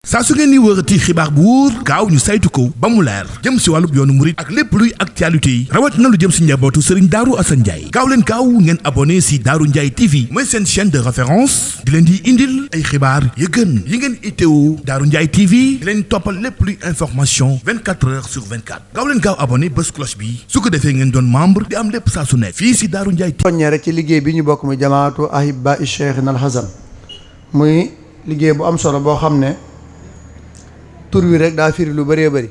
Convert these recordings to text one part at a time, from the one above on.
saa su ngeen ni wërati xibaar bu wóor gaaw ñu saytu ko ba mu leer jëm si wàllub yoonu murit ak lépp luy actualité yi rawat na lu jëm si njabootu Serigne Darou Assane Ndiaye gaaw leen gaaw ngeen abonné si Darou Ndiaye TV mooy seen chaîne de référence di leen di indil ay xibaar yu gën yi ngeen itteewu Darou Ndiaye TV di leen toppal lépp luy information 24 heures sur 24 gaaw leen gaaw abonné bés cloche bi su ko defee ngeen doon membre di am lépp saa su nekk fii si Darou Ndiaye TV. soññee rek ci liggéey bi ñu bokk muy jamaatu ahibba Cheikh Al Hasan muy liggéey bu am solo boo xam ne tur wi rek daa firi lu bëree bëri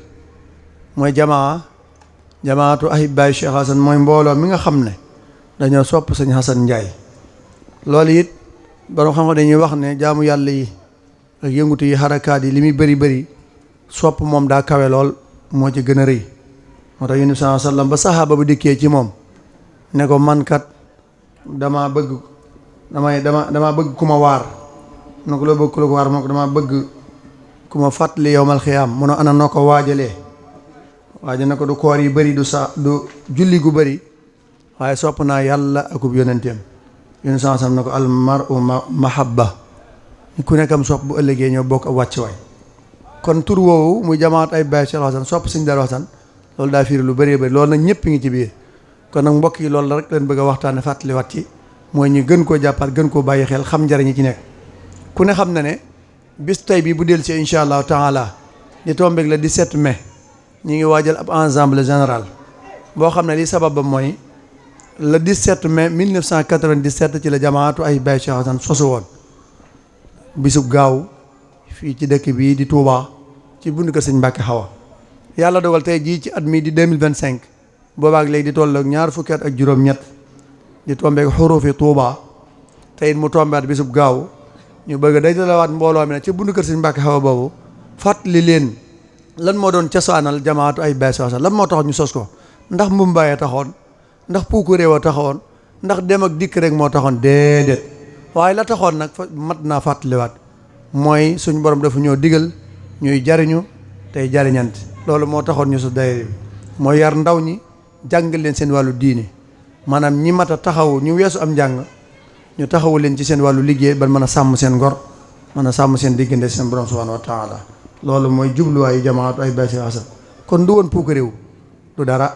mooy jamaatu ahibba Cheikh Al Hasan mooy mbooloo mi nga xam ne dañoo sopp sëñ Hasan Ndiaye. loolu it borom xam nga dañuy wax ne jaamu yàlla yi ak yëngutu yi xarakaat yi li muy bëri bëri sopp moom daa kawe lool moo ci gën a rëy moo tax Yonent bi sallallahu alayhi wa sallam ba saxaaba bu dikkee ci moom ne ko man kat dama bëgg ku ma waar mu ne ko loo bëgg ku la ko waar moo ko dama bëgg ku ma fàttali yowmal xiyaam mu ne ana noo ko waajalee waaja na ko du koor yi bëri du julli gu bëri waaye sopp naa yàlla akub yonenteem yonent sallallahu alayhi wa sallam ne ko al mar'u mahabba ku nekkam sopp bu ëllëgee ñoo bokk ab wàcc waay kon tur woowu muy jamaat ay baay Cheikh Al Hasan sopp Sëñ Darou Hasan loolu daa fiiri lu bëree bëri loolu nag ñëpp ngi ci biir kon nag mbokk yi loolu la rek leen bëgg a waxtaane fàttali wat ci mooy ñu gën koo jàppaat gën koo bàyyi xel xam njariñ yi ci nekk ku ne xam na ne bis tey bi bu del ci incha allahu taala di tombeeg le 17 mai ñu ngi waajal ab ensemble général boo xam ne li sabab ba mooy le 17 mai 1997 ci la jamaatu ay baay Cheikh Al Hasan sosu woon bisub gaaw fii ci dëkk bii di Touba ci bundu kër sëñ Mbàkke Xawa yàlla dogal tey jii ci at mii di 2025 boobaak léegi di tolloog ñaar fukki at ak juróom-ñett di tombeeg xurufi Touba tey it mu tombeat bisub gaaw ñu bëgg a dajalewaat mbooloo mi ne ci bundu kër sëñ Mbàkke Xawa boobu fàttali leen lan moo doon cosaanal jamaatu ay baay Cheikh Al Hasan lan moo tax ñu sos ko ndax mbumbaayee taxoon ndax puuku réew a taxoon ndax dem ak dikk rek moo taxoon déedéet waaye la taxoon nag mat naa fàttaliwaat mooy suñ borom dafa ñoo digal ñuy jariñu tey jariñant loolu moo taxoon ñu sos daayira bi mooy yar ndaw ñi jàngal leen seen wàllu diine maanaam ñi mat a taxaw ñu weesu am njàng ñu taxawu leen ci seen wàllu liggéey ba mën a sàmm seen ngor mën a sàmm seen diggante seen borom subhanahu wa taala loolu mooy jubluwaayu jamaatu ay baay Cheikh Al Hasan kon du woon puuk réew du dara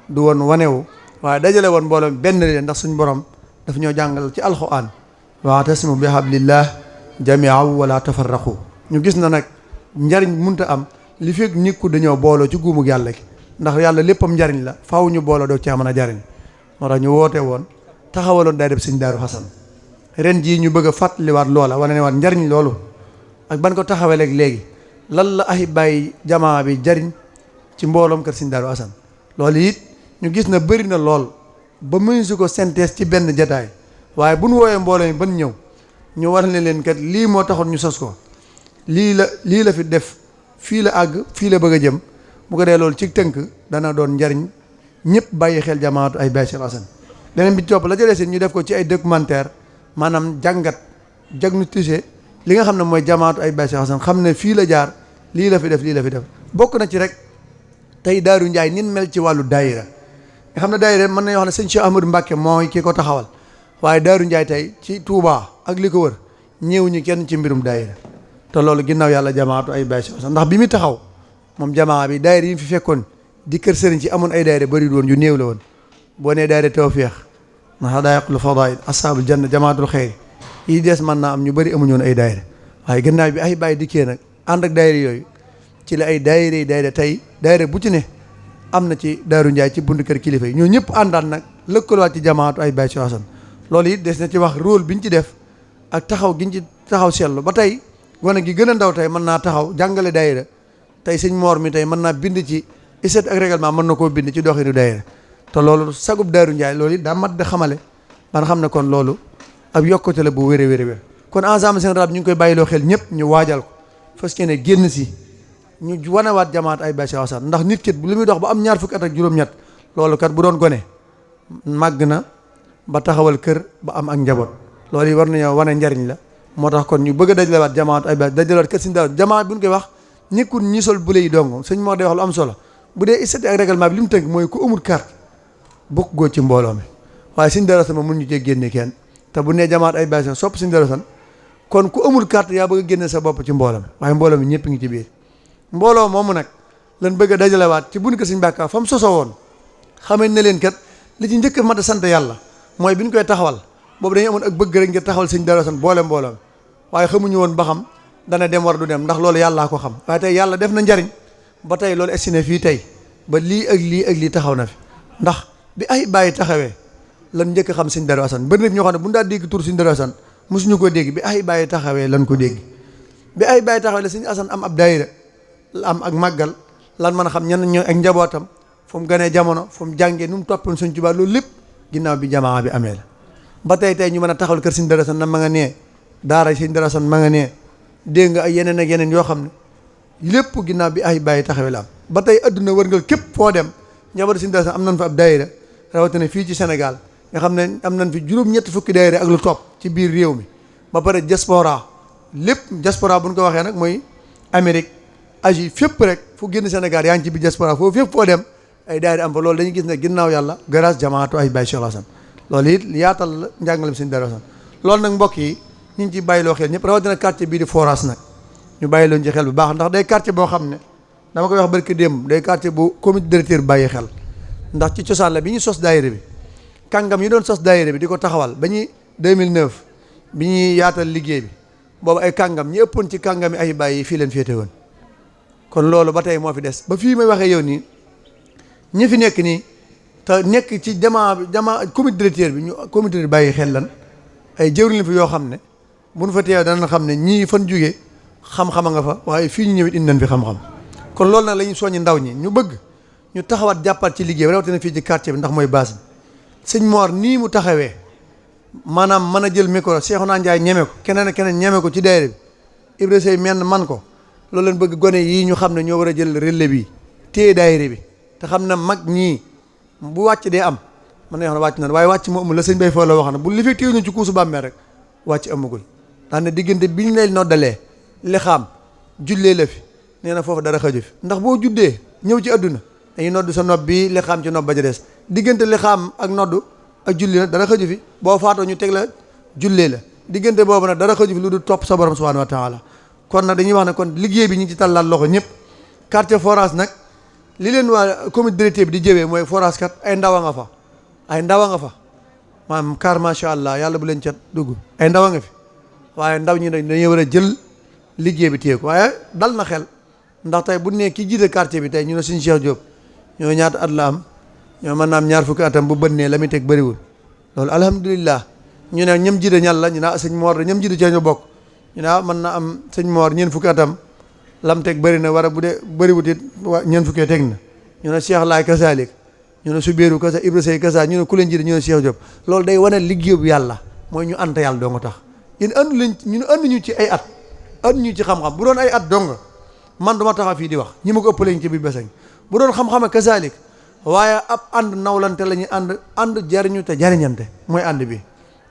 du woon wanewu waaye dajale woon mbooloo benn leen ndax suñ borom daf ñoo jàngal ci alxuraan wa'tasimu bi hablillah jami'an wala tafarraqu ñu gis na nag njariñ munta am li fekk nikku dañoo booloo ci guumug yàlla gi ndax yàlla léppam njariñ la faaw ñu booloo doog caa mën a jariñ moo tax ñu woote woon taxawaloon day def sëñ Darou Hasan ren jii ñu bëgg a fàttaliwaat loola wane ne waat njariñ loolu ak ban ko taxawee léegi lan la ahibbaay jamaa bi jariñ ci mbooloom kër sëñ Darou Hasan loolu it ñu gis na bëri na lool ba mënuñu ko synthèse ci benn jataay waaye bu ñu wooyee mbooloo mi ban ñëw ñu war leen kat lii moo taxoon ñu sos ko lii la fi def fii la àgg fii la bëgg a jëm bu ko dee loolu ci tënk dana doon njariñ ñëpp bàyyi xel jamaatu ay baay Cheikh Al Hasan leneen bi topp la jëlee seen ñu def ko ci ay documentaire maanaam jàngat diagnostiqué li nga xam ne mooy jamaatu ay baay Cheikh Al Hasan xam ne fii la jaar lii la fi def bokk na ci rek tey Darou Ndiaye nin mel ci wàllu daayira nga xam ne daayira mën nañoo wax ne sëñ Cheikh Ahmadou Mbacke mooy ki ko taxawal waaye Darou Ndiaye tey ci Touba ak li ko wër ñëw ñu kenn ci mbirum daayira te loolu ginnaaw yàlla jamaatu ay baay Cheikh Al Hasan ndax bi muy taxaw moom jamaa bi daayira yi mu fi fekkoon di kër sëriñ ci amoon ay daayira bëri woon yu néew la woon boo nee daayira tawfeex na hadaa'iqul fadaa'il ashaabul janna jamaatul xayr yi des mën naa am ñu bëri amuñu woon ay daayira waaye ginnaaw bi ay baay dikkee nag ànd ak daayira yooyu ci la ay daayira tey daayira bu ci ne am na ci Darou Ndiaye ci buntu kër kilifa yi ñoo ñëpp àndaan nag lëkkalawaat ci jamaatu ay baay Cheikh Al Hasan loolu it des na ci wax rôle bi ñu ci def ak taxaw gi ñu ci taxaw seetlu ba tey gone gi gën a ndaw tey mën naa taxaw jàngale daayira tey sëñ Moor mi tey mën naa bind ci ISET ak règlement mën na koo bind ci doxinu daayira te loolu sagub Darou Ndiaye loolu it daa mat de xamale man xam ne kon loolu ab yokkute la bu wér kon ensemble général bi ñu ngi koy bàyyiloo xel ñëpp ñu waajal ko fas yéene génn si ñu wanewaat jamaat ay baay Cheikh Al Hasan ndax nit ki li muy dox ba am ñaar fukki at ak juróom-ñett loolu kat bu doon gone màgg na ba taxawal kër ba am ak njaboot loolu yi war nañoo wane njariñ la moo tax kon ñu bëgg a dajalewaat jamaat ay baay dajalewaat kër sëñ Darou jamaat bu ñu koy wax nekkul ñi sol bu lay dong sëñ moo day wax lu am solo bu dee ISET ak règlement bi li mu tënk mooy ku amul carte bokk goo ci mbooloo mi waaye sëñ Darou Hasan moom mun ñu cee génne kenn te bu nee jamaat ay baay sopp sëñ Darou Hasan kon ku amul carte yaa bëgg a génne sa bopp ci mbooloo mi waaye mbooloo mi ñëpp ngi ci biir mbooloo moomu nag lan bëgg a dajalewaat ci buñu ko Sëñ Mbàkke fa mu sosoo woon xamee ne leen kat li ci njëkk mat a sant yàlla mooy bi ñu koy taxawal boobu dañuy amoon ak bëgg rek ngir taxawal Sëñ Daaru Asan boole mbooloo mi waaye xamuñu woon ba xam dana dem war du dem ndax loolu yàllaa ko xam waaye tey yàlla def na njariñ ba tey loolu esine fii tey ba lii ak lii taxaw na fi ndax bi ay bàyyi taxawee lan njëkk xam Sëñ Daaru Asan bëri na ñoo xam ne bu ñu daa dégg tur Sëñ Daaru Asan mosuñu ko dégg bi ay bàyyi taxawee lan ko dégg bi ay bàyyi taxawee la Sëñ Asan am ab daayira la am ak màggal lan mën a xam ñenn ñoo ak njabootam fu mu gënee jamono fu mu jàngee nu mu toppoon Sëñ Tuubaa loolu lépp ginnaaw bi jamaa bi amee la ba tey ñu mën a taxawal kër Sëñ Daaru Asan na ma nga nee daara Sëñ Daaru Asan ma nga nee dégg nga ay yeneen ak yeneen yoo xam ne lépp ginnaaw bi ay bàyyi taxawee la am ba tey adduna wërngal képp foo dem njabootu Sëñ Daaru Asan am nañ fa ab daayira rawatina fii ci Sénégal nga xam ne am nañ fi juróom-ñetti fukki daayira ak lu topp ci biir réew mi ba pare diaspora lépp diaspora bu ñu ko waxee nag mooy Amérique Asie fépp rek fu génn Sénégal yaa ngi ci biir diaspora foofu fépp foo dem ay daayira am fa loolu dañuy gis ne ginnaaw yàlla grâce jamaatu ay Baye Cheikh Hassane loolu it yaatal la njàngalem Sëñ Daaru Asan loolu nag mbokk yi ñu ngi ciy bàyyiloo xel ñëpp rawatina quartier bii di Foras nag ñu bàyyi loon ci xel bu baax ndax day quartier boo xam ne dama koy wax barki démb day quartier bu comité directeur bàyyi xel ndax ci cosaan la bi ñu sos daayira bi kàngam yi doon sos daayira bi di ko taxawal ba ñuy 2009 bi ñuy yaatal liggéey bi boobu ay kàngam ñi ëppoon ci kàngam yi ay bàyyi fii leen féete woon kon loolu ba tey moo fi des ba fii may waxee yow nii ñi fi nekk nii te nekk ci jamaa comité directeur bi ñu comité bi bàyyi xel lan ay jëwriñ fi yoo xam ne bu ñu fa teew danañ xam ne ñii fan jugee xam-xama nga fa waaye fii ñu ñëwit indi nañ fi xam-xam kon loolu nag la ñuy soññi ndaw ñi ñu bëgg ñu taxawaat jàppaat ci liggéey bi rawatina fii ci quartier bi ndax mooy base bi sëñ Mor nii mu taxawee maanaam mën a jël micro Cheikhouna Ndiaye ñeme ko keneen ak keneen ñeme ko ci daayira bi Ibra Sey menn man ko loolu leen bëgg gone yii ñu xam ne ñoo war a jël relais bi téye daayira bi te xam ne mag ñii bu wàcc dee am mën na wax ne wàcc na waaye wàcc moo amul la sëñ Bay Fall la wax na bu li fekk téye ñu ci kuusu bàmmeel rek wàcc amagul ndax ne diggante bi ñu lay noddalee li xam jullee la fi nee na foofu dara xaju fi ndax boo juddee ñëw ci àdduna dañuy nodd sa nopp bi li xam ci nopp ba ca des diggante li xam ak noddu ak julli nag dara xaju fi boo faatoo ñu teg la jullee la diggante boobu nag dara xaju fi lu dul topp sa borom subhanahu wa taala kon nag dañuy wax ne kon liggéey bi ñu ci tàllal loxo ñëpp quartier Foras nag li leen waa comité directeur bi di jëwee mooy Foras kat ay ndaw a nga fa ay ndaw a nga fa maanaam car macha allah yàlla bu leen cat dugg ay ndaw a nga fi waaye ndaw ñi dañuy war a jël liggéey bi téye ko waaye dal na xel ndax tey bu ne ki jiite quartier bi tey ñu ne suñu Cheikh Diop ñoo ñaata at la am ñoo mën naa am ñaar fukki atam bu bënnee la muy teg bëriwul loolu alhamdulilah ñu ne ñam jiite ñal la ñu ne sëñ Mor ñam jiite cee ñu bokk ñu ne mën na am sëñ Mor ñeent fukki atam lam teg bëri na war a bu dee bëriwut it ñeent fukkee teg na ñu ne Cheikh Laay kasalik ñu ne Subéeru kasa Ibra Sey kasa ñu ne ku leen jiite ñu ne Cheikh Diop loolu day wane liggéey bu yàlla mooy ñu ante yàlla doo nga tax yéen andu leen ñu andu ñu ci ay at andu ñu ci xam-xam bu doon ay at dong man duma taxaw fii di wax ñi ma ko ëppaleñ ci biir besañ bu doon xam-xame kasalik waaye ab ànd nawlante la ñuy ànd jariñu te jariñante mooy ànd bi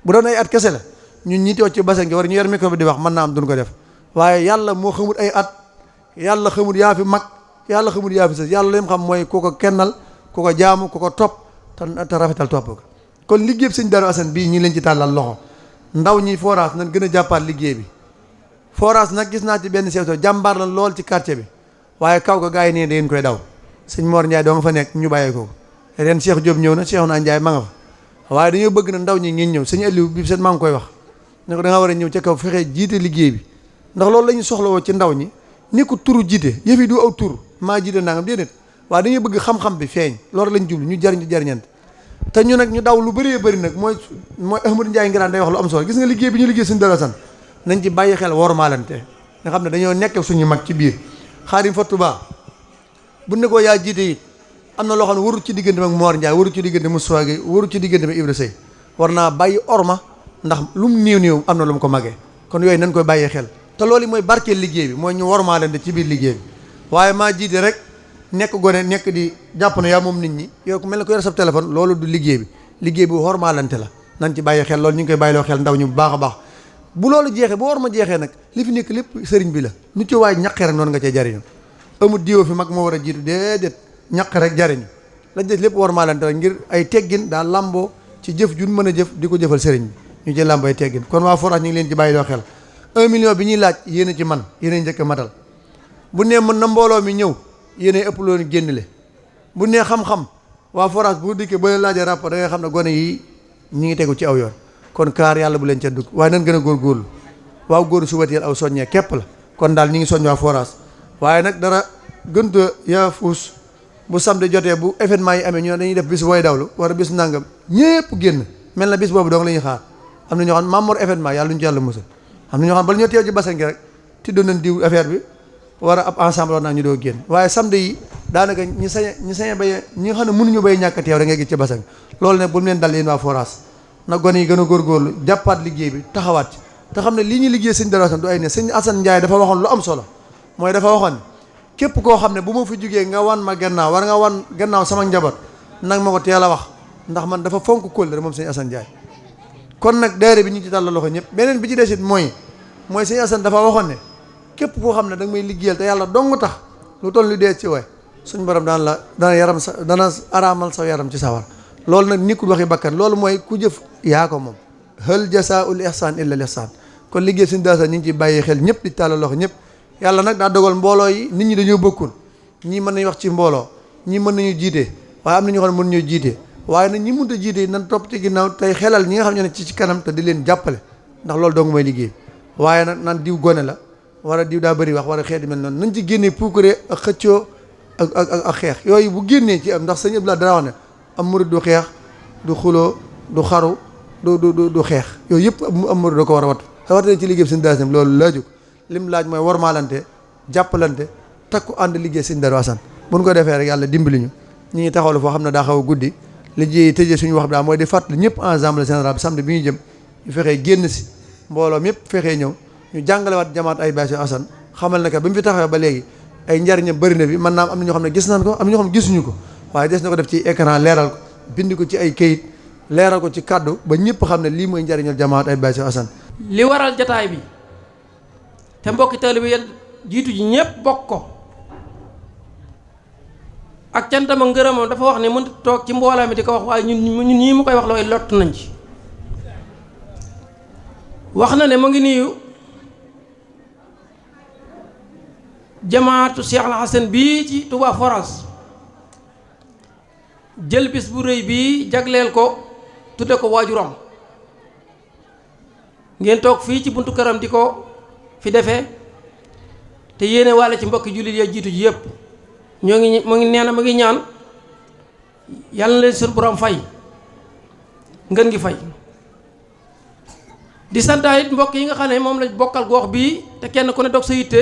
bu doon ay at kese la ñun ñi toog ci basan gi war ñu yor micro bi di wax mën naa am duñ ko def waaye yàlla moo xamul ay at yàlla xamul yaa fi mag yàlla xamul yaa fi sës yàlla li mu xam mooy ku ko kennal ku ko jaamu ku ko topp te rafetal topp ko kon liggéey bi Sëñ Daaru Asan bii ñi leen ci tàllal loxo ndaw ñi Foras nañ gën a jàppaat liggéey bi Foras nag gis naa ci benn seeto jàmbaar la lool ci quartier bi waaye kaw ko gars yi nee da ngeen koy daw sëñ Mor Ndiaye doo nga fa nekk ñu bàyyee ko ren Cheikh Diop ñëw na Cheikhouna Ndiaye ma nga fa waaye dañoo bëgg na ndaw ñi ngeen ñëw sëñ Aliou bi seen maa ngi koy wax ne ko da nga war a ñëw ca kaw fexee jiite liggéey bi ndax loolu la ñu soxlawoo ci ndaw ñi ni ko turu jiite yëf yi du aw tur maa jiite nangam déedéet waaye dañuy bëgg xam-xam bi feeñ loolu lañ jublu ñu jariñante te ñu nag ñu daw lu bëree bëri nag mooy Ahmadou Ndiaye ngiraan day wax lu am solo gis nga liggéey bi ñu liggéey Sëñ Daaru Asan nañ ci bàyyi xel wormaalante nga xam ne dañoo nekk suñu mag ci biir Xaadim Fatou Ba bu ne ko yaa jiite it am na loo xam ne warut ci diggante ak Mor Ndiaye warut ci diggante Moussa Gueye warut ci diggante ak Ibra Sey war naa bàyyi orma ndax lu mu néew am na lu mu ko magee kon yooyu nañ koy bàyyi xel te loolu mooy barkeel liggéey bi mooy ñu wormaalante ci biir liggéey bi waaye maa jiite rek nekk gone nekk di jàpp na yaa moom nit ñi yow ku mel ne ko yor sa téléphone loolu du liggéey bi wormaalante la nañ ci bàyyi xel loolu ñu ngi koy bàyyiloo xel ndaw ñu bu baax a baax bu loolu jeexee bu war ma jeexee nag li fi nekk lépp sëriñ bi la nu ci waay ñaqee rek noonu nga cee jariñu amul diwo fi mag moo war a jiitu déedéet ñaq rek jariñu lañ des lépp wormaalante rek ngir ay teggin daa lamboo ci jëf jun mën a jëf di ko jëfal sëriñ bi ñu ci làmbo ay teggin kon waa Foras ñu ngi leen ci bàyyiloo xel 1 million bi ñuy laaj yéen a ci man yéen a njëkk a matal bu nee mën na mbooloo mi ñëw yéen a ëpp loolu génnle bu nee xam-xam waa forage bu dikkee ba leen laajee rapport da ngay xam ne gone yi ñi ngi tegu ci aw yoon kon kaar yàlla bu leen ca dugg waaye nan gën a góorgóorlu waaw góoru subat yéen aw soññee képp la kon daal ñi ngi soññ waa forage waaye nag dara gënta yaa fuus bu samedi jotee bu événement yi amee ñoo dañuy def bis booy dawlu war a bis nangam ñépp génn mel na bis boobu dong la ñuy xaar am na ñoo xam membre événement yàlla ñu ci yàlla musal am na ñoo xam bala ñoo teew ci bassin gi rek tiddoon nañ diw affaire bi war a ab ensemble war naa ñu doo génn waaye samedi yi daanaka ñi sañ bay ñi nga xam ne mënuñu bay ñàkk a teew da ngay gis ci bassin loolu ne bu mu leen dal yéen waa forage na gone yi gën a góorgóorlu jàppaat liggéey bi taxawaat ci te xam ne lii ñu liggéey sëñ Darou Assane du ay ne sëñ Assane Ndiaye dafa waxoon lu am solo mooy dafa waxoon képp koo xam ne bu ma fi jógee nga wan ma gannaaw war nga wan gannaaw sama njaboot nag ma ko teel a wax ndax man dafa fonk kóllëre moom sëñ Assane Ndiaye kon nag daayira bi ñu ci tàllal loxo ñëpp beneen bi ci desit mooy sëñ Assane dafa waxoon ne képp koo xam ne da nga may liggéeyal te yàlla dong tax lu toll lu dee ci waay suñ borom dana araamal sa yaram ci sawar loolu nag nikkul waxi bakkan loolu mooy ku jëf yaa ko moom hal jasaa'ul ihsaan illa al ihsaan kon liggéey sëñ Darou Assane ñu ngi ci bàyyi xel ñëpp di tàllal loxo ñëpp yàlla nag daa dogal mbooloo yi nit ñi dañoo bokkul ñii mën nañu wax ci mbooloo ñii mën nañu jiite waaye am na ñoo xam ne mën ñoo jiite waaye nag ñi mënut a jiite nan topp ci ginnaaw tey xelal ñi nga xam ne ci kanam te di leen jàppale ndax loolu dong mooy liggéey waaye nag nan diw gone la war a diw daa bëri wax war a xeeti mel noonu nañ ci génnee puukare ak xëccoo ak xeex yooyu bu génnee ci am ndax sëñ Abdoulaye dara wax ne am murid du xeex du xuloo du xaru du xeex yooyu yëpp am murid da ko war a wattu rawatina ci liggéey sëñ Darou Assane loolu laaju lim laaj mooy warmaalante jàppalante takku ànd liggéey sëñ Darou Assane bu ñu ko defee rek yàlla dimbali ñu ngi taxawlu foo xam ne daa xaw a guddi li ji tëjee suñu wax bi daal mooy di fàttali ñëpp ensemble général bi samedi bi ñu jëm ñu fexee génn si mbooloo mépp fexee ñëw ñu jàngalewaat jamaat ay Baye Assane xamal ne que bi mu fi taxawee ba léegi ay njariñam bëri na bi mën naa am na ñoo xam ne gis nañ ko am na ñoo xam ne gisuñu ko waaye des na ko def ci écran leeral ko bind ko ci ay kayit leeral ko ci kàddu ba ñëpp xam ne lii mooy njariñal jamaat ay Baye Assane li waral jataay bi te mbokki taalibe yi jiitu ji ñëpp bokk ko ak cantam ak ngërëmam dafa wax ne mënut toog ci mbooloo mi di ko wax waaye ñun ñii mu koy wax looy lott nañ ci wax na ne mu ngi nuyu jamaatu Cheikh Al Hassane bii ci Touba Forage jël bis bu rëy bii jagleel ko tudde ko waajuram ngeen toog fii ci buntu këram di ko fi defee te yéene wàlle ci mbokki jullit ya jiitu ji yëpp ñoo ngi mu ngi nee na mu ngi ñaan yàlla na leen suñu borom fay ngeen ngi fay di santaa it mbokk yi nga xam ne moom la bokkal gox bii te kenn ku ne dog sa yitte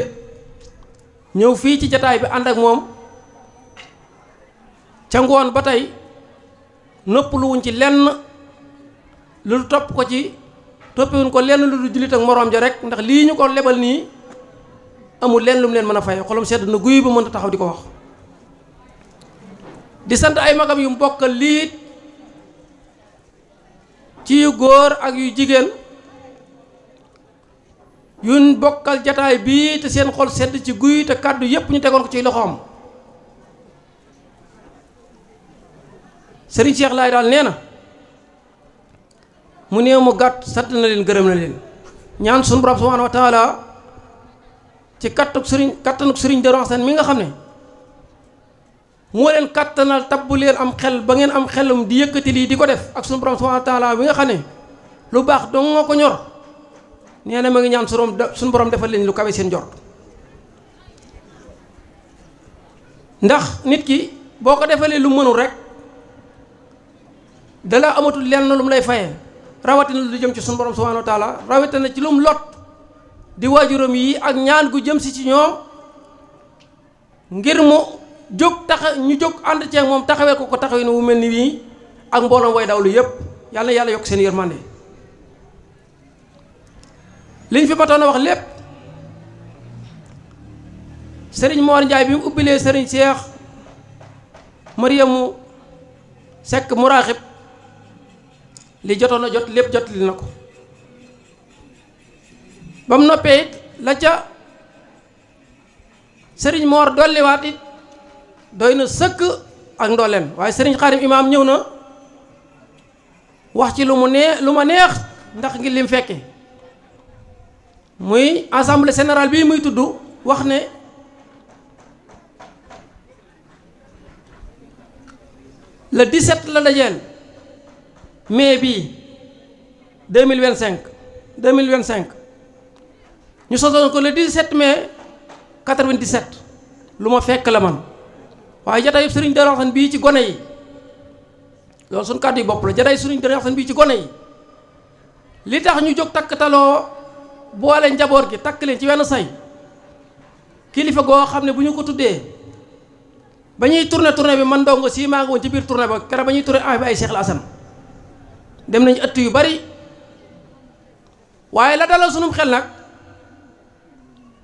ñëw fii ci jataay bi ànd ak moom ca ngoon ba tey noppalu wuñ ci lenn lu topp ko ci toppiwuñ ko lenn lu du jullit ak moroom ja rek ndax lii ñu ko lebal nii amul lenn lu mu leen mën a fay xolam sedd na guy ba mën a taxaw di ko wax di sant ay magam yu bokkal lii ci yu góor ak yu jigéen yuñ bokkal jataay bii te seen xol sedd ci guy te kàddu yépp ñu tegoon ko ci loxoom Serigne Cheikh Laay daal nee na mu néew mu gàtt sant na leen gërëm na leen ñaan sunu borom subhanahu wa taala ci kattanuk Serigne Darou Assane mi nga xam ne moo leen kattanal tabbu leen am xel ba ngeen am xelum di yëkkati lii di ko def ak sunu borom subhanahu wa taala mi nga xam ne lu baax dong nga ko ñor nee na ma ngi ñaan suñu borom defal leen lu kawe seen jort ndax nit ki boo ko defalee lu mënul rek dala amatul lenn lu mu lay fayee rawatina lu jëm ci suñu borom subhanahu wa taala rawatina ci lu mu lot di waajuram yi ak ñaan gu jëm si ci ñoom ngir mu jóg ñu jóg ànd ceeg moom taxawee ko taxawee wu mel ni wii ak mbooloom way dawlu yépp yàlla yàlla yokk seen yërmande liñ fi batoon a wax lépp sëriñ Mor Ndiaye bi mu ubbilee sëriñ Cheikh Mariamu Seck muraaxib li jotoon a jot lépp jot li na ko ba mu noppee it la ca sëriñ Mor dolliwaat it doy na sëkk ak ndooleen waaye sëriñ Xaadim imaam ñëw na wax ci lu ma neex ndax ngir lim fekke muy assemblée générale bii muy tudd wax ne le 17 la dajeel mai bii 2025 ñu sosoon ko le 17 mai 97 lu ma fekk la man waaye jataay sëriñ Darou Assane bii ci gone yi loolu suñ kàddu yi bopp la jataay sëriñ Darou Assane bii ci gone yi li tax ñu jóg takkataloo boole njaboot gi takk leen ci wenn say kilifa goo xam ne bu ñu ko tuddee ba ñuy tournée bi man ndongo si maa ngi woon ci biir tournée ba keroog ba ñuy tourné bi ay Cheikh al Assane dem nañu ëtt yu bari waaye la dalal sunum xel nag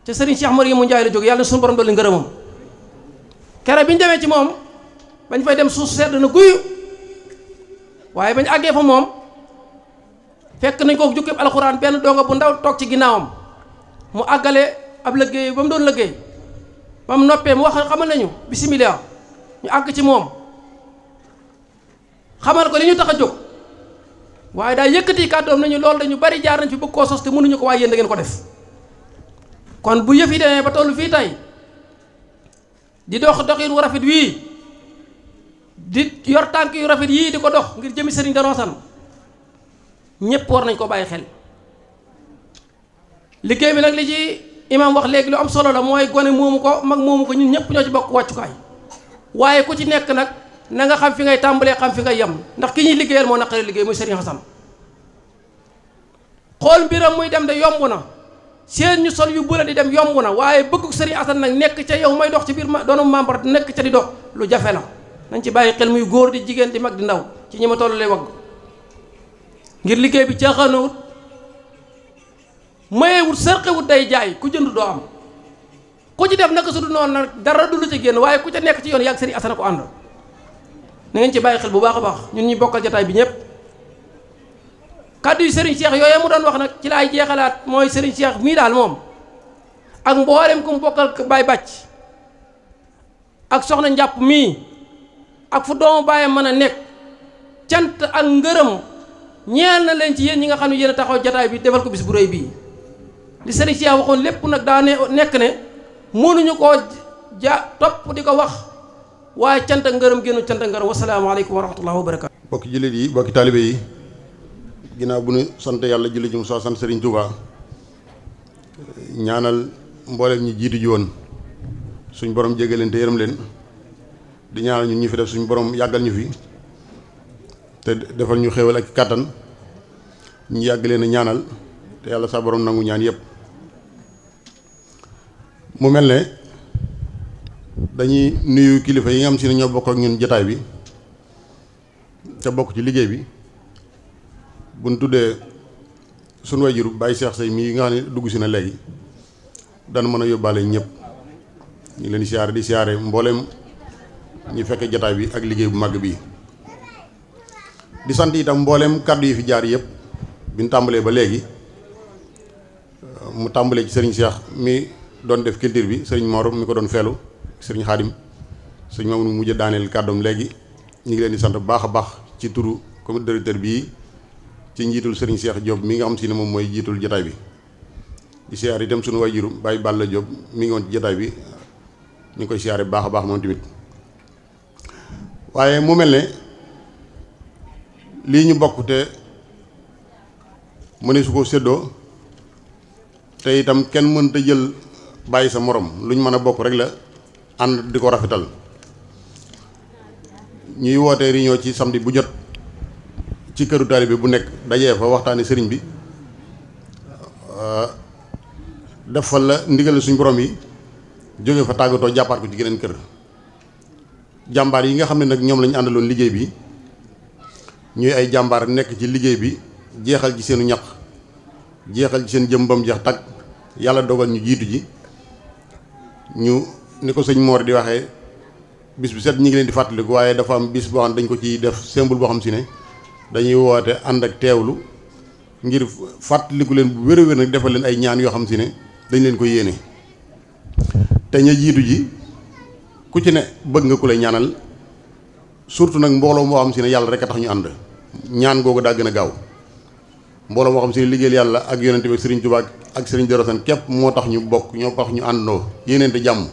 ca sëriñ Cheikh Mariamu Njaay la jóg yàlla na suñu borom dolli ngërëmam keroog bi ñu demee ci moom bañ fay dem suuf sedd na guyu waaye bañ àggee fa moom fekk nañ ko jukkib alxuraan benn donga bu ndaw toog ci ginnaawam mu àggale ab liggéey ba mu doon liggéey ba mu noppee mu wax xamal nañu bisimilah ñu àgg ci moom xamal ko li ñu tax a jóg waaye daa yëkkati kàddoom nañu loolu dañu bari jaar nañ fi bëgg koo sos te mënuñu ko waaye yéen da ngeen ko def kon bu yëf yi demee ba tollu fii tey di dox doxin wu rafet wii di yor tànk yu rafet yii di ko dox ngir jëmi sëriñ Darou Assane ñëpp war nañ ko bàyyi xel liggéey bi nag li ci imam wax léegi lu am solo la mooy gone moomu ko mag moomu ko ñun ñëpp ñoo ci bokk wàccukaay waaye ku ci nekk nag na nga xam fi ngay tàmbalee xam fi ngay yem ndax ki ñuy liggéeyal moo naqari liggéey muy sëriñ Assane xool mbiram muy dem de yomb na seen ñu sol yu bula di dem yomb na waaye bëggu sëriñ Assane nag nekk ca yow may dox ci biir doonu membre nekk ca di dox lu jafe la nañ ci bàyyi xel muy góor di jigéen di mag di ndaw ci ñi ma toll lay wagg ngir liggéey bi caaxaanawut mayewut sërxewut day jaay ku jënd doo am ku ci def naka su du noonu nag dara du lu ci génn waaye ku ca nekk ci yoon yàgg sëriñ Assane ko ànd na ngeen ci bàyyi xel bu baax a baax ñun ñi bokkal jataay bi ñëpp kàddu yu sëriñ Cheikh yooyee mu doon wax nag ci laay jeexalaat mooy sëriñ Cheikh mii daal moom ak mboolem ku mu bokkal baay bàcc ak soxna njàpp mii ak fu doomu baayam mën a nekk cant ak ngërëm ñeel na leen ci yéen ñi nga xam ne yéen a taxaw jataay bi defal ko bis bu rëy bii li sëriñ Cheikh waxoon lépp nag daa nekk ne mënuñu koo topp di ko wax waaye cant ak ngërëm génnu cant ak ngërëm wasalaamaaleykum wa rahmatullahi wa barakaatu. bokki jullit yi bokki taalibe yi ginnaaw bu ñu sant yàlla julli ji mu sant Serigne Touba ñaanal mboolem ñi jiitu ji woon suñ borom jéggal leen te yërëm leen di ñaanal ñun ñu fi def suñ borom yàggal ñu fi te defal ñu xéewal ak kàttan ñu yàgg leen a ñaanal te yàlla sa borom nangu ñaan yépp mu mel ne dañuy nuyu kilifa yi nga xam si ne ñoo bokk ak ñun jotaay bi te bokk ci liggéey bi buñ tuddee suñu wayjur Baye Cheikh Sey mii nga xam ne dugg si na léegi dana mën a yóbbaale ñëpp ñu ngi leen di siyaare mbooleem ñu fekkee jotaay bi ak liggéey bu màgg bii di sant itam mbooleem kàddu yi fi jaar yëpp bi ñu tàmbalee ba léegi mu tàmbalee ci sëriñ Cheikh mi doon def culture bi sëriñ Mor mi ko doon feelu sëriñ Xaadim sëriñ Mamadou mujj daaneel kàddoom léegi ñu ngi leen di sant bu baax a baax ci turu comité directeur bii ci njiitul sëriñ Cheikh Diop mi nga xam si ne moom mooy jiitul jotaay bi di siyaare itam suñu wayjuru Baye Balla Diop mi ngi woon ci jotaay bi ñu ngi koy siyaare bu baax a baax moom tamit waaye mu mel ne lii ñu bokk te mëne su ko séddoo te itam kenn mënta jël bàyyi sa morom lu ñu mën a bokk rek la ànd di ko rafetal ñuy wootee réunion ci samedi bu jot ci këru taalibe bu nekk dajee fa waxtaane sëriñ bi defal la ndigal suñ borom yi jóge fa tàggatoo jàppaat ko ci geneen kër jàmbaar yi nga xam ne nag ñoom lañu àndaloon liggéey bi ñuy ay jàmbaar nekk ci liggéey bi jeexal ci seenu ñaq jeexal ci seen jëm bam jeex tag yàlla dogal ñu jiitu ji ñu ni ko sëñ Mor di waxee bis bu set ñi ngi leen di fàttaliku waaye dafa am bis boo xam ne dañ ko ciy def symbole boo xam si ne dañuy woote ànd ak teewlu ngir fàttaliku leen bu wér a wér nag defal leen ay ñaan yoo xam si ne dañ leen ko yéene te ña jiitu ji ku ci ne bëgg nga ku lay ñaanal surtout nag mbooloo moo xam si ne yàlla rek a tax ñu ànd ñaan googu daa gën a gaaw mbooloo moo xam si liggéeyal yàlla ak yonente bi Serigne Touba ak Serigne Darou Assane képp moo tax ñu bokk ñoo tax ñu àndandoo yéeneente jàmm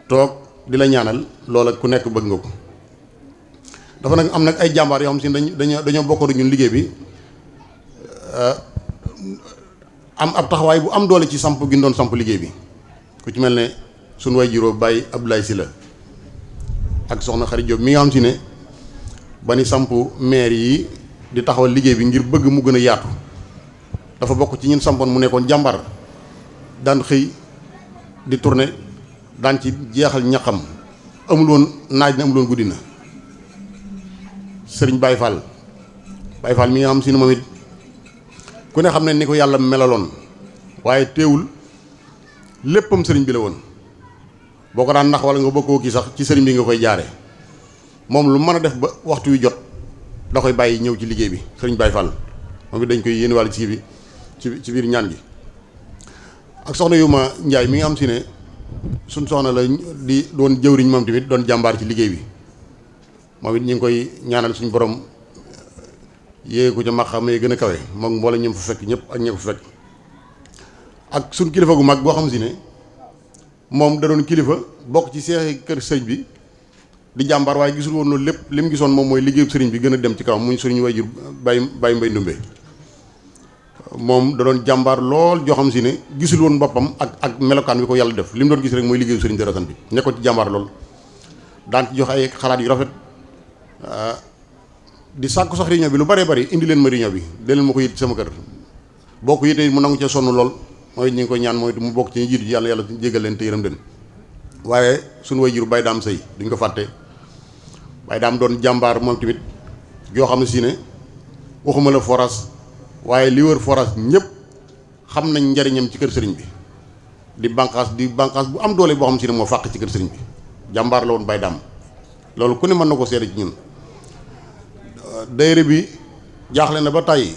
toog di la ñaanal loola ku nekk bëgg nga ko. dafa nag am nag ay jàmbaar yoo xam si dañoo bokkoon ñun liggéey bi am ab taxawaay bu am doole ci samp gi doon samp liggéey bi ku ci mel ne sunu way juróom Baye Abdoulaye Sylla ak soxna Xarit Diop mi nga xam si ne ba ni samp maire yi di taxawal liggéey bi ngir bëgg mu gën a yaatu dafa bokk ci ñun sampoon mu nekkoon jàmbar daan xëy di tourner daan ci jeexal ñaxam amul woon naaj na amul woon guddi na sëriñ Baye Fall mi nga xam si ne moom it ku ne xam ne ni ko yàlla melaloon waaye teewul léppam sëriñ bi la woon boo ko daan nax wala nga bokkoo kii sax ci sëriñ bi nga koy jaare moom lu mën a def ba waxtu wi jot da koy bàyyi ñëw ci liggéey bi sëriñ Baye Fall moom it dañ koy yéen wàll ci bi ci biir ñaan gi ak soxna Yuma Njaay mi nga xam si ne suñ soxna la di doon jëwriñ moom tamit doon jàmbaar ci liggéey bi moom it ñu ngi koy ñaanal suñu borom yéege ko ca maqaam yi gën a kawe moom mboolem ñoom fa fekk ñëpp ak ña ko fa fekk ak suñ kilifa gu mag boo xam si ne moom da doon kilifa bokk ci seexi kër sëriñ bi di jàmbaar waaye gisul woon loolu lépp li mu gisoon moom mooy liggéeyu sëriñ bi gën a dem ci kaw muy suñu wayjur Baye Mbay Ndumbe moom da doon jàmbaar lool joo xam si ne gisul woon boppam ak melokaan bi ko yàlla def li mu doon gis rek mooy liggéeyu sëriñ Darou Assane bi nekkoon ci jàmbaar lool daan ci jox ay xalaat yu rafet di sàkku sax réunion bi lu bëree bëri indi leen ma réunion bi deneen ma ko yit sama kër boo ko yitee mu nangu cee sonn lool mooy ñu ngi koy ñaan mooy mu bokk ci ñu jiitu ci yàlla jégal leen te yërëm leen waaye suñu way jur Baye Daam Sëy duñ ko fàtte Baye Daam doon jàmbaar moom tamit yoo xam ne si ne waxuma la forage waaye li wër forage ñëpp xam nañ njariñam ci kër sëriñ bi di bànqaas bu am doole boo xam si ne moo fàq ci kër sëriñ bi jàmbaar la woon Baye Daam loolu ku ne mën na ko seede ci ñun daayira bi jaaxle na ba tàyyi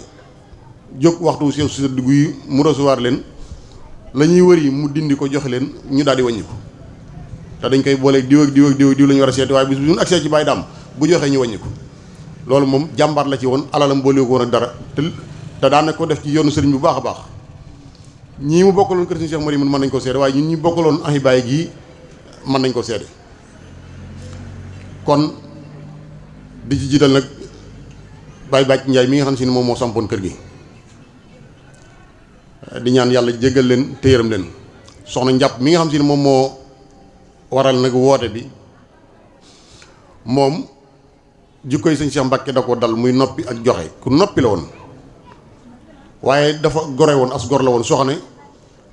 jóg waxtu si sa dugg yi mu recevoir leen la ñuy wër yi mu dindi ko joxe leen ñu daal di wàññi ko te dañ koy booleeg diw ak diw ak diw la ñu war a seeti waaye bis bu ñu agsee ci Baye Daam bu joxee ñu wàññi ko loolu moom jàmbaar la ci woon alalam boole ko woon ak dara te daana ko def ci yoonu sëriñ bu baax a baax ñii mu bokkaloon kër Sëriñ Cheikh Mari mën nañ ko seede waaye ñun ñi bokkaloon ahi Baye gii mën nañ ko seede kon di ci jiital nag Baye Bàcc Njaay mi nga xam si ne moom moo sampoon kër gi di ñaan yàlla jéggal leen te yërëm leen soxna njàpp mi nga xam si ne moom moo waral nag woote bi moom jikkoy sëñ Cheikh Mbàkke da ko dal muy noppi ak joxe ku noppi la woon waaye dafa gore woon as gor la woon soxna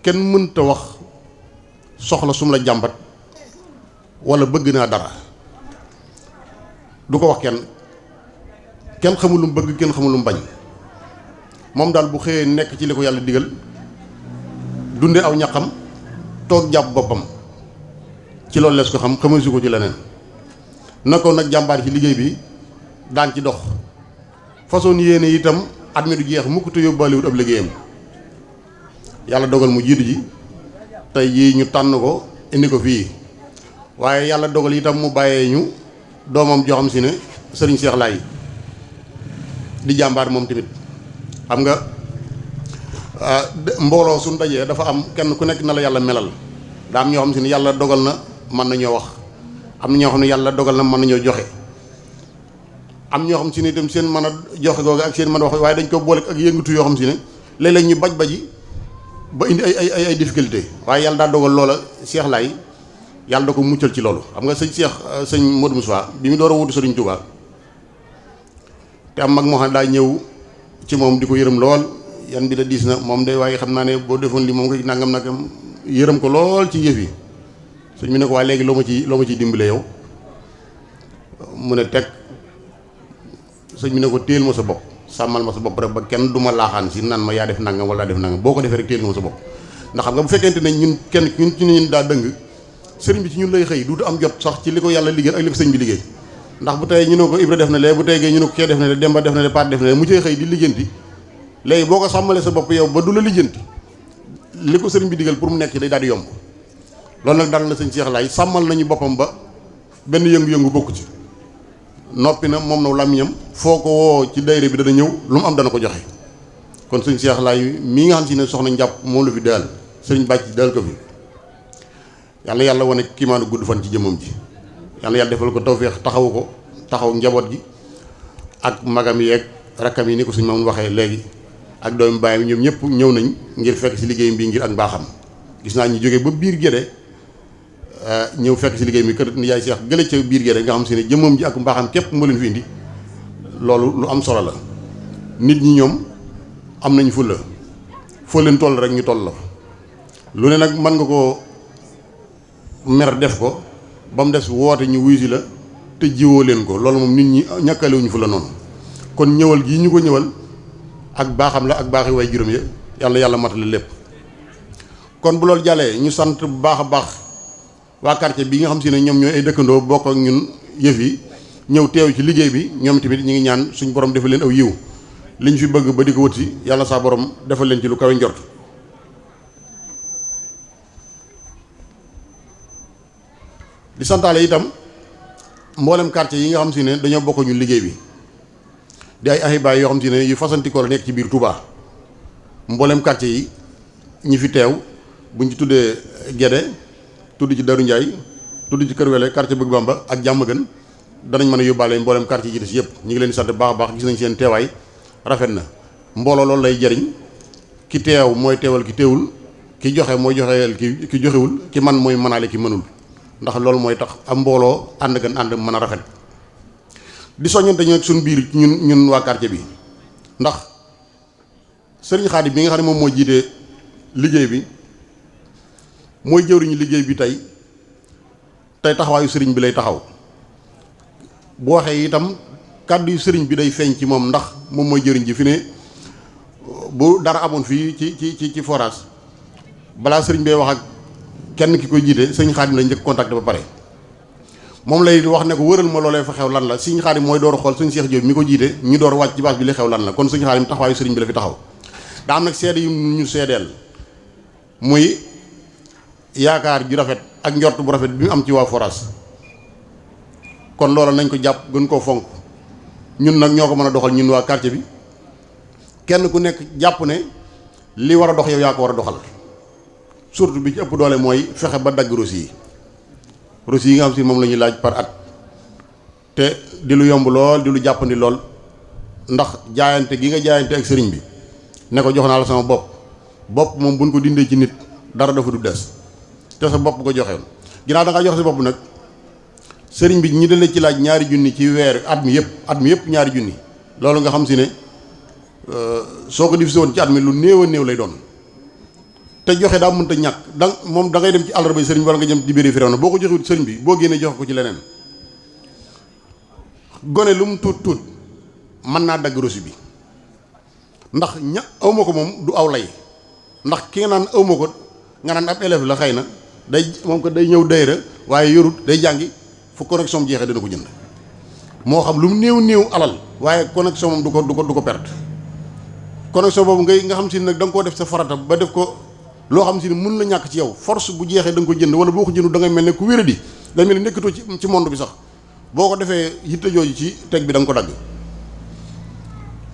kenn mënta wax soxla sum la jàmbat wala bëgg naa dara du ko wax kenn xamul lu mu bëgg kenn xamul lu mu bañ moom daal bu xëyee nekk ci li ko yàlla digal dunde aw ñaqam toog jàpp boppam ci loolu lees ko xamal si ko ci leneen na ko nag jàmbaar ci liggéey bi daan ci dox façon yéene itam at mi du jeex mukk te yóbbaaliwut ab liggéeyam yàlla dogal mu jiitu ji tey jii ñu tànn ko indi ko fii waaye yàlla dogal itam mu bàyyee ñu doomam joo xam si ne sëriñ Cheikh Laay di jàmbaar moom tamit xam nga mbooloo suñ dajee dafa am kenn ku nekk na la yàlla melal daa am ñoo xam si ne yàlla dogal na mën nañoo wax am na ñoo xam ne yàlla dogal na mën nañoo joxe am ñoo xam si ne itam seen mën a joxe googu ak seen mën a wax waaye dañ ko boole ak yëngatu yoo xam si ne léeg-léeg ñu baji ba indi ay difficulté waaye yàlla daa dogal loola Cheikh Laay yàlla da ko muccal ci loolu xam nga sëñ Modou Moussa bi mu door a wutu Sëriñ Touba te am mag moo xam ne daa ñëw ci moom di ko yërëm lool yan bi la diis na moom de waaye xam naa ne boo defoon li moom ko nangam nagam yërëm ko lool ci yëf yi sëñ bi ne ko waaye léegi loo ma ciy dimbale yow mu ne teg sëñ bi ne ko téel ma sa bopp sàmmal ma sa bopp rek ba kenn du ma laaxaan si naan ma yaa def nangam wala yaa def nangam boo ko defee rek téel nga ma sa bopp ndax xam nga bu fekkente ne ñun ci ñun daa dëng sëriñ bi ci ñun lay xëy du am jot sax ci li ko yàlla liggéey ak li ko sëñ bi liggéey ndax bu tey ñu ne ko Ibra def na lee bu tey gee ñu ne ko kee def na lee Demba def na lee Paat def na lee mu cee xëy di lijjanti léegi boo ko sàmmalee sa bopp yow ba du la lijjanti li ko sëriñ bi digal pour mu nekk ci day daal di yomb loolu nag dal na sëñ Cheikh Laay sàmmal nañu boppam ba benn yëngu-yëngu bokku ci noppi na moom na làmmiñam foo ko woo ci daayira bi dana ñëw lu mu am dana ko joxe kon sëñ Cheikh Laay mii nga xam si ne soxna njàpp moom la fi daal sëriñ bàcc daal ko fi yàlla yàlla wane kiimaanu gudd fan ci jëmmam ji yàlla yàlla defal ko tawféex taxawu ko taxaw njaboot gi ak magam yeeg rakkam yi ni ko suñ moom waxee léegi ak doomu baayam ñoom ñëpp ñëw nañ ngir fekk si liggéeyam bi ngir ak mbaaxam gis naa ñu jógee ba biir Gédé ñëw fekk si liggéey mi kër yaay Cheikh gële ca biir Gédé nga xam si ne jëmmam ji ak mbaaxam képp moo leen fi indi loolu lu am solo la nit ñi ñoom am nañ fulla foo leen toll rek ñu toll la lu ne nag mën nga ko mer def ko ba mu des woote ñu wuy si la te jiwoo leen ko loolu moom nit ñi ñàkkalewuñu fulla noonu kon ñëwal gii ñu ko ñëwal ak baaxam la ak baaxi way juróom ya yàlla matale lépp kon bu loolu jàllee ñu sant bu baax a baax waa quartier bi nga xam si ne ñoom ñooy ay dëkkandoo bokk ak ñun yëf yi ñëw teew ci liggéey bi ñoom tamit ñu ngi ñaan suñ borom defal leen aw yiw li ñu fi bëgg ba di ko wut si yàlla saa borom defal leen ci lu kawe njort di santaale itam mboolem quartier yi nga xam si ne dañoo bokk ñu liggéey bi di ay ahibaay yoo xam si ne yu fasantikoo la nekk ci biir Touba mboolem quartier yi ñi fi teew buñ ci tuddee Guédé tudd ci Darou Ndiaye tudd ci Kër Wele quartier Bëgg Bamba ak Jàmmagën danañ mën a yóbbaale mboolem quartier yi des yëpp ñu ngi leen di sant baax a baax gis nañ seen teewaay rafet na mbooloo loolu lay jariñ ki teew mooy teewal ki teewul ki joxe mooy joxeel ki joxewul ki man mooy mënaale ki mënul ndax loolu mooy tax am mbooloo ànd gan ànd mën a rafet di soññante ñu ak suñu biir ñun waa quartier bi ndax sëriñ Xaadim bi nga xam ne moom moo jiite liggéey bi mooy jëwriñu liggéey bi tey taxawaayu sëriñ bi lay taxaw bu waxee itam kàddu yu sëriñ bi day feeñ ci moom ndax moom mooy jëriñ ji fi ne bu dara amoon fii ci forage balaa sëriñ bee wax ak kenn ki koy jiite sëriñ Xaadim lañ njëkk contacté ba pare moom lay wax ne ko wëral ma loolee fa xew lan la sëriñ Xaadim mooy door a xool sëriñ Cheikh Diop mi ko jiite ñu door wàcc ci baas bi li xew lan la kon sëriñ Xaadim taxawaayu sëriñ bi la fi taxaw daa am nag seede yu ñu seedeel muy yaakaar ju rafet ak njort bu rafet bi mu am ci waa forage kon loola nañ ko jàpp gën koo fonk ñun nag ñoo ko mën a doxal ñun waa quartier bi kenn ku nekk jàpp ne li war a dox yow yaa ko war a doxal surtout bi ci ëpp doole mooy fexe ba dagg rosi yi nga xam si moom la ñuy laaj par at te di lu yomb lool di lu jàppandi lool ndax jaayante gi nga jaayante ak sëriñ bi ne ko jox naa la sama bopp moom buñ ko dindee ci nit dara dafa du des te sa bopp ko joxewoon ginnaaw da nga jox sa bopp nag sëriñ bi ñi dalee ci laaj ñaari junni ci weer at mi yëpp ñaari junni loolu nga xam si ne soo ko diffusé woon ci at mi lu néew a néew lay doon te joxe daa mënta ñàkk moom da ngay dem ci àllarba sëriñ bi wala nga jëm di biir firéw na boo ko joxewut sëriñ bi boo génnee joxe ko ci leneen gone lu mu tuut mën naa dagg rosi bi ndax awma ko moom du aw lay ndax ki nga naan awma ko nga naan ab élève la xëy na moom ko day ñëw dayra waaye yorut day jàngi fu connexion jeexee dana ko jënd moo xam lu mu néew alal waaye connexion moom du ko perte connexion boobu nga xam si ne nag da nga koo def sa farata ba def ko loo xam si ne mun la ñàkk ci yow force bu jeexee da nga ko jënd wala boo ko jëndu da ngay mel ne ku wéradi day mel ne nekkatoo ci monde bi sax boo ko defee yitte jooju ci teg bi da nga ko dagg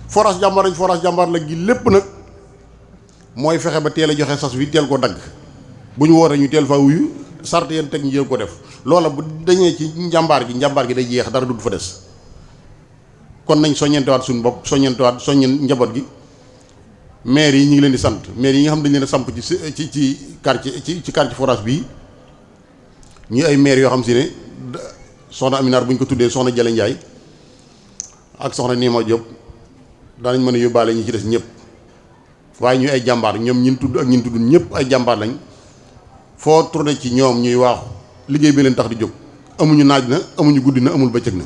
forage jàmbaar la gi lépp nag mooy fexe ba teel a joxe sas wi teel koo dagg bu ñu wootee ñu teel fa wuyu sart yeen teg ñu jël ko def loola bu dañee ci njàmbaar gi day jeex dara du fa des kon nañ soññentewaat suñu bopp soññen njaboot gi maire yi ñu ngi leen di sant maire yi nga xam dañ leen a samp ci quartier forage bii ñu ay maire yoo xam si ne soxna Aminar bu ñu ko tuddee soxna Jale Ndiaye ak soxna Nima Diop daanañ mën a yóbbaale ñi ci des ñëpp waaye ñuy ay jàmbaar ñoom ñin tudd ak ñin tudd ñëpp ay jàmbaar lañ foo tourné ci ñoom ñuy waaxu liggéey bi leen tax di jóg amuñu naaj na amuñu guddi na amul bëccëg na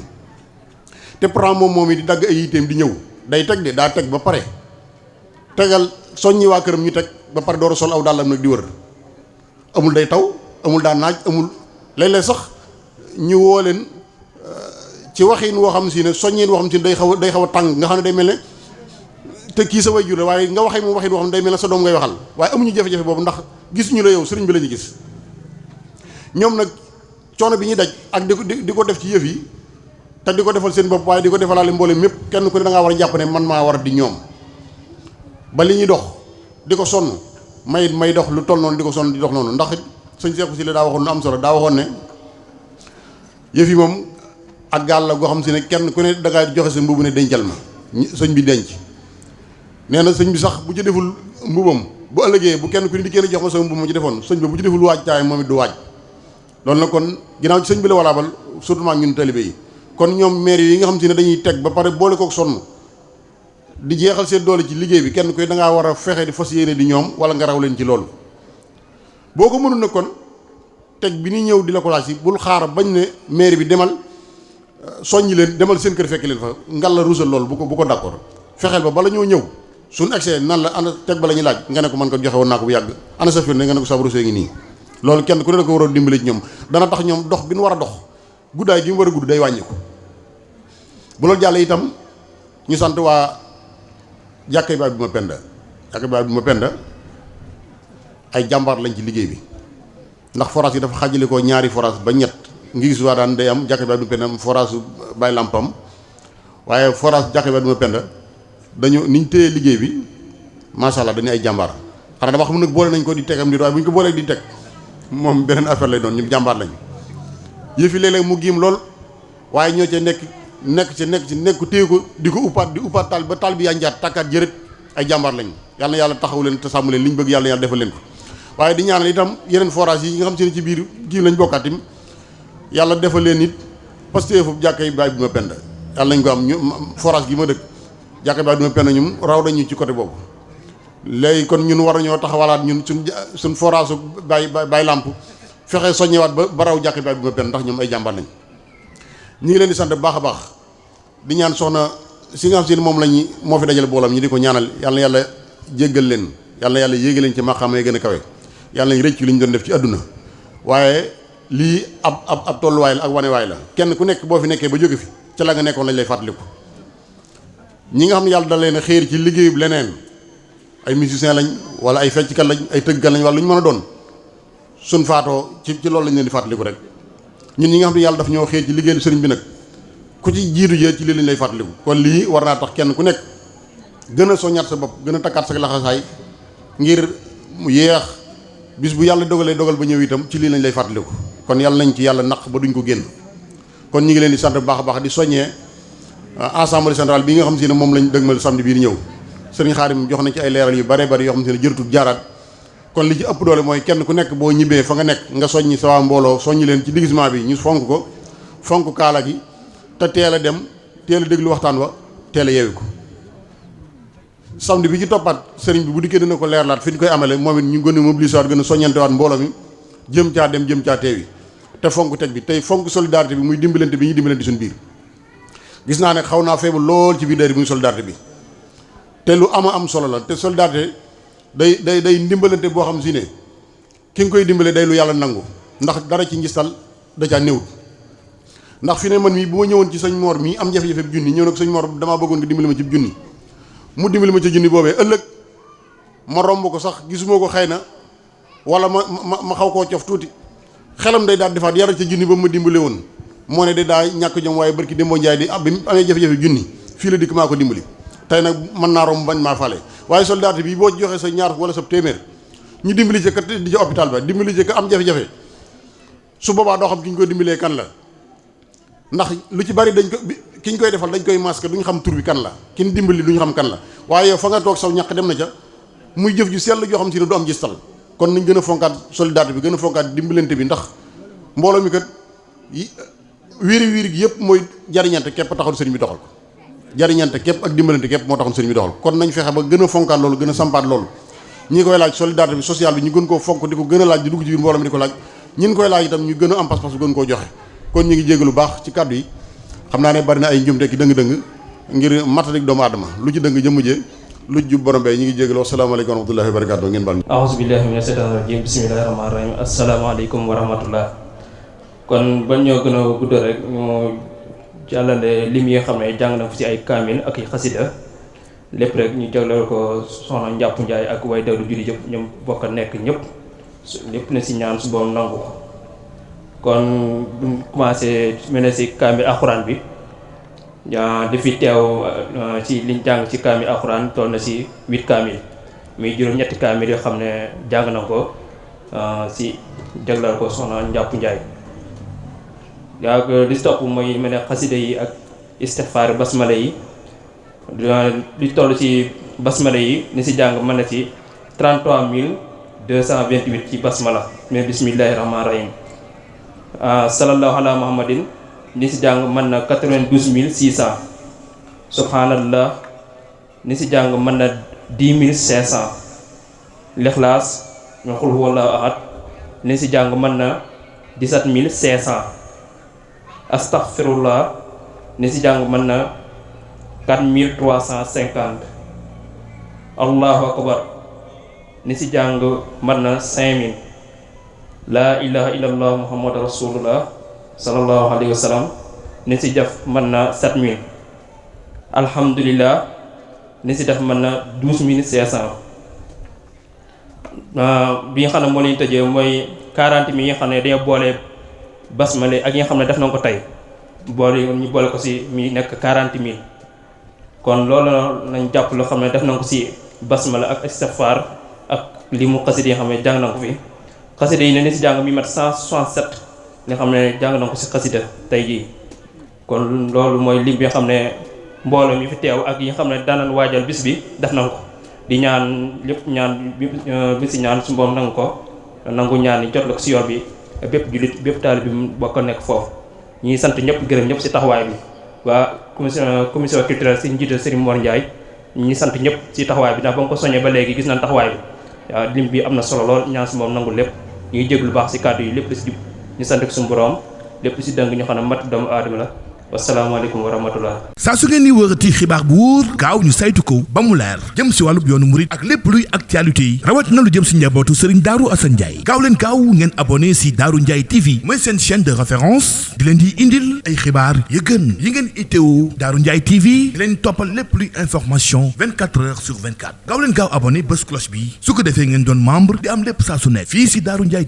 te pourtant moom it di dagg ay yiteem di ñëw day teg de daa teg ba pare tegal soññi waa këram ñu teg ba pare door a sol aw dàllam nag di wër amul day taw amul daa naaj amul léeg-léeg sax ñu woo leen ci waxin woo xam si ne soññeen woo xam si ne day xaw a tàng nga xam ne day mel ne te kii sa way jur la waaye nga waxee moom waxin woo xam ne day mel ne sa doom ngay waxal waaye amuñu jafe-jafe boobu ndax gisuñu la yow sëriñ bi la ñu gis ñoom nag coono bi ñuy daj ak di ko def ci yëf yi te di ko defal seen bopp waaye di ko defalaale mboolem mépp kenn ku ne da ngaa war a jàpp ne man maa war a di ñoom ba li ñuy dox di ko sonn may dox lu toll noonu di ko sonn di dox noonu ndax sëñ Seexu si la daa waxoon lu am solo daa waxoon ne yëf yi moom ak gaal la goo xam si ne kenn ku ne dangaa joxe sa mbubu ne dencal ma sëñ bi denc nee na sëñ bi sax bu ci deful mbubam bu ëllëgee bu kenn ku ne di kenn jox ma sama mbub ma ci defoon sëñ bi bu ci deful waaj taay moom it du waaj loolu nag kon ginnaaw ci sëñ bi la walaabal surtout maa ñun talibé yi kon ñoom maire yi nga xam si ne dañuy teg ba pare boole kook sonn di jeexal seen doole ci liggéey bi kenn koy da ngaa war a fexe di fas yéene di ñoom wala nga raw leen ci loolu boo ko mënul nag kon teg bi ni ñëw di la ko laaj si bul xaar bañ ne maire bi demal soññi leen demal seen kër fekk leen fa ngal la ruusal loolu bu ko d'accord fexeel ba bala ñoo ñëw suñu accès nan la ana teg ba la ñuy laaj nga ne ko man ko joxe woon naa ko bu yàgg ana sa firnde nga ne ko sab ruusee ngi nii loolu kenn ku ne da ko war a dimbale ci ñoom dana tax ñoom dox bi nu war a dox guddaay gi mu war a gudd day wàññi ko bu loolu jàllee itam ñu sant waa jàkkay baay bi ma penda ay jàmbaar lañ ci liggéey bi ndax forage yi dafa xàjjale ko ñaari forage ba ñett ngi gis waa daan day am jàkkay baay bi ma penda am forage Baay Lampam waaye forage jàkkay baay bi ma penda dañu niñ téye liggéey bi macha allah dañuy ay jàmbaar xanaa dama xam nag boole nañ ko di tegam nit waaye bu ñu ko boolee di teg moom beneen affaire lay doon ñu jàmbaar lañ yëf yi léeg-léeg mu giim lool waaye ñoo ca nekk téye ko di ko uppaat taal ba taal bi yanjaat tàkkaat jërët ay jàmbaar lañ yàlla na yàlla taxaw leen te sàmm leen li ñu bëgg yàlla defal leen ko waaye di ñaanal itam yeneen forage yi nga xam si ne ci biir kii lañ bokkaat tim yàlla defal leen it parce que foofu jàkkay baay bi ma pend yàlla nañ ko am ñu forage gi ma dëkk jàkkay baay bi ma pend ñum raw nañu ci côté boobu léegi kon ñun war nañoo taxawalaat ñun suñ forage Baay Lamp fexe soññewaat ba raw jàkkay baay bi ma pend ndax ñoom ay jàmbaar lañ ñu ngi leen di sant bu baax a baax di ñaan soxna si nga xam si ne moom lañu moo fi dajale boolam ñi di ko ñaanal yàlla na yàlla jéggal leen yàlla na yàlla yéege leen ci maqaama yi gën a kawe yàlla nañ rëcc li ñu doon def ci àdduna waaye lii ab tolluwaay la ak wanewaay la kenn ku nekk boo fi nekkee ba jóge fi ca la nga nekkoon lañ lay fàttaliku ñi nga xam ne yàlla da leen a xéer ci liggéeyub leneen ay musicien lañ wala ay fecckat lañ ay tëggkat lañ wala lu ñu mën a doon suñ faatoo ci loolu lañ leen di fàttaliku rek ñun ñi nga xam ne yàlla daf ñoo xéer ci liggéeyu sëriñ bi nag ku ci jiitu jee ci lii lañ lay fàttaliku kon lii war naa tax kenn ku nekk gën a soññaat sa bopp gën a takkaat sa laxasaay ngir mu yeex bis bu yàlla dogalee dogal ba ñëw itam ci lii lañ lay fàttaliku kon yàlla nañ ci yàlla naq ba duñ ko génn kon ñu ngi leen di sant bu baax a baax di soññee assemblée générale bi nga xam si ne moom lañ dëgmal samedi bii di ñëw sëriñ Xaadim jox nañ ci ay leeral yu bare bari yoo xam si ne jërëtul jaaraat kon li ci ëpp doole mooy kenn ku nekk boo ñibbee fa nga nekk nga soññi sa waa mbooloo soññi leen ci déguisement bi ñu fonk ko fonk kaala gi te teel a dem teel a déglu waxtaan wa teel a yeewi ko samedi bi ci toppaat sëriñ bi bu dikkee dina ko leerlaat fi ñu koy amale moom it ñu gën a mobiliser waat gën a soññantewaat mbooloo mi jëm caa dem jëm caa teewi te fonk teg bi tey fonk solidarité bi muy dimbalante bi ñuy dimbalante suñu biir gis naa ne xaw naa feebu lool ci biir dayra bi muy solidarité bi te lu am solo la te solidarité day ndimbalante boo xam si ne ki nga koy dimbale day lu yàlla nangu ndax dara ci ngistal da caa néewut ndax fi ne man mii bu ma ñëwoon ci sëñ Mor mii am jafe-jafe bi junni ñëw nag sëñ Mor damaa bëggoon nga dimbali ma ci junni mu dimbali ma ci junni boobee ëllëg ma romb ko sax gisuma ko xëy na wala ma xaw koo cof tuuti xelam day daal defaat yara ca junni ba ma dimbale woon moo ne de daa ñàkk jom waaye barki Demba Njaay di bi mu amee jafe-jafe junni fii la dikk maa ko dimbali tey nag mën naa romb bañ maa fale waaye solidarité bi boo joxee sa ñaar wala sa téeméer ñu dimbali ca kat di ca hôpital ba dimbali ca ka am jafe-jafe su boobaa doo xam ki ñu koy dimbalee kan la ndax lu ci bari dañ ko ki ñu koy defal dañ koy masque duñ xam tur bi kan la kin dimbali duñ xam kan la waaye yow fa nga toog saw ñàkk dem na ca muy jëf ju sell joo xam si ne du am gistal kon nañ gën a fonkaat solidarité bi gën a fonkaat dimbalante bi ndax mbooloo mi kat wiiri gi yëpp mooy jariñante képp taxoon sëriñ bi doxal ko jariñante képp ak dimbalante képp moo taxoon sëriñ bi doxal kon nañ fexe ba gën a fonkaat loolu gën a sampaat loolu ñi koy laaj solidarité bi sociale bi ñu gën koo fonk di ko gën a laaj di dugg ci biir mbooloo mi di ko laaj ñin koy laaj itam ñu gën a am pas-pas gën koo joxe kon ñu ngi jégg lu baax ci kàddu yi xam naa ne bari na ay njumte ki dëng-dëng ngir matadik doomu aadama lu ci dëng jëmm jee lu jub borom bee ñu ngi jégg lu asalaamaaleykum wa rahmatullahi wa barakatuh ngeen bal a'uuzu billahi mina shaytaani rajiim bismillahi rahmaani rahiim asalaamaaleykum wa rahmatullah kon ba ñoo gën a guddal rek ñu jàllale lim yi nga xam ne jàng na fu ci ay kaamil ak ay xasida lépp rek ñu jagleel ko soxna Njàpp Njaay ak way dawlu julli yëpp ñoom bokk nekk ñëpp lépp na si ñaan su boom nangu ko kon buñ commencé mel ne si kaamil alxuraan bi di fi teew ci liñ jàng ci kaamil alxuraan toll na si 8 kaamil muy juróom-ñetti kaamil yoo xam ne jàng na ko si jaglal ko soxna Njàpp Njaay yaa li si topp mooy mel ne xasida yi ak istixfaar basmala yi li toll ci basmala yi ni si jàng mën na ci 33 228 ci basmala mais bismillahi rahmaani rahim sallallahu ala muhammadin ni si jàng mën na 92 600 subhanallah ni si jàng mën na 10 500 lixlaas ñu xul huwallahu ahad ni si jàng mën na 17 500 astaghfirullah ni si jàng mën na 4350 allahu akbar ni si jàng mën na 5000 laa ilaha illallah muhammad rasulullah sallallahu alayhi wa sallam ni si def mën na 7000 alhamdulillah ni si def mën na 12500 bi nga xam ne moo leen tëjee mooy 40 mi nga xam ne dañoo boole basmale ak yi nga xam ne def nañ ko tey ñu boole ko si mi nekk 40000 kon loolu nañ jàpp loo xam ne def nañ ko si basmala ak istighfar ak li mu xasida yi nga xam ne jàng nañ ko fi xasida yi ne ni si jàng mi mat 167 nga xam ne jàng nañ ko si xasida tey jii kon loolu mooy lim bi nga xam ne mbooloo mi fi teew ak yi nga xam ne daanan waajal bis bi def nañ ko di ñaan lépp ñaan bi si ñaan su mboom nangu ko nangu ñaan yi jot la ko si yoon bi bépp jullit bépp taalibe bi mu bokk nekk foofu ñuy sant ñëpp gërëm ñëpp si taxawaay bi waa commission culturelle si njiital Serigne Mor Ndiaye ñi sant ñëpp si taxawaay bi ndax ba nga ko soññee ba léegi gis nañ taxawaay bi waaw lim bi am na solo lool ñaan si moom nangu lépp ñuy jéglu lu baax si kàddu yi lépp li si jub ñu sant ko suñu borom lépp li si dëng ñu xam ne mat doomu aadama la wasalaamaaleykum wa rahmatullah. saa su ngeen di wërati xibaar bu wóor gaaw ñu saytu ko ba mu leer jëm si wàllub yoonu murit ak lépp luy actualité yi rawatina lu jëm si njabootu Serigne Darou Assane Ndiaye gaaw leen gaaw ngeen abonné si Darou Ndiaye TV mooy seen chaîne de référence di leen di indil ay xibaar yu gën yi ngeen itteewu Darou Ndiaye TV di leen toppal lépp luy information 24 heures sur 24 gaaw leen gaaw abonné bés cloche bi su ko defee ngeen doon membre di am lépp saa su nekk fii si Darou Ndiaye